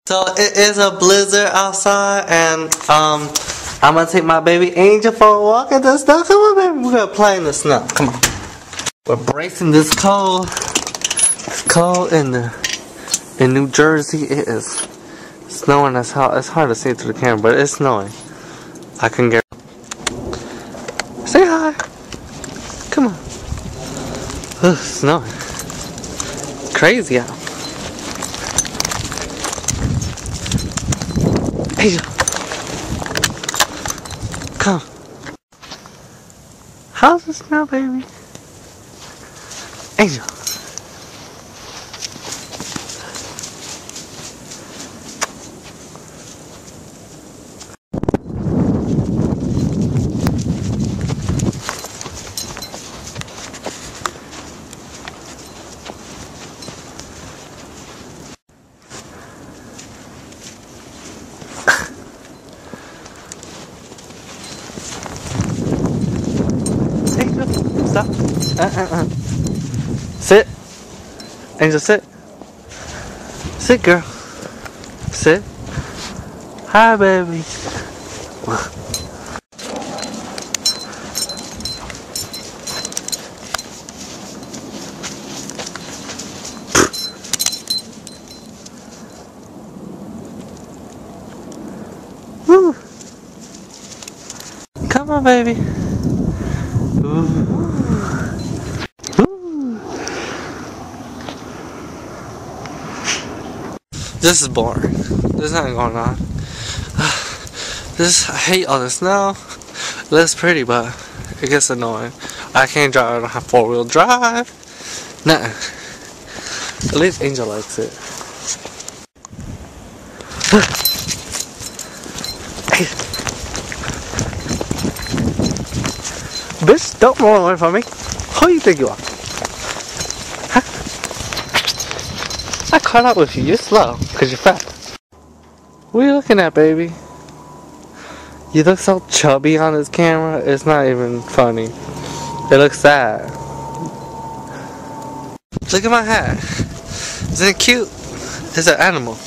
So it is a blizzard outside, and I'm gonna take my baby Angel for a walk in the snow. Come on, baby, we're gonna play in the snow. Come on. We're bracing this cold. It's cold in New Jersey. It is snowing as hell. It's hard to see through the camera, but it's snowing. I can get. Say hi. Come on. Ugh, snowing. Crazy out. Angel, come. How's the snow, baby? Angel. Stop. Sit. Angel, sit. Sit, girl. Sit. Hi, baby. Woo. Come on, baby. Ooh. This is boring. There's nothing going on. I hate all the snow. It looks pretty, but it gets annoying. I can't drive. I don't have 4-wheel drive. Nothing. At least Angel likes it. Bitch, don't run away from me. Who do you think you are? Huh? I caught up with you. You're slow because you're fat. What are you looking at, baby? You look so chubby on this camera. It's not even funny. It looks sad. Look at my hat. Isn't it cute? It's an animal.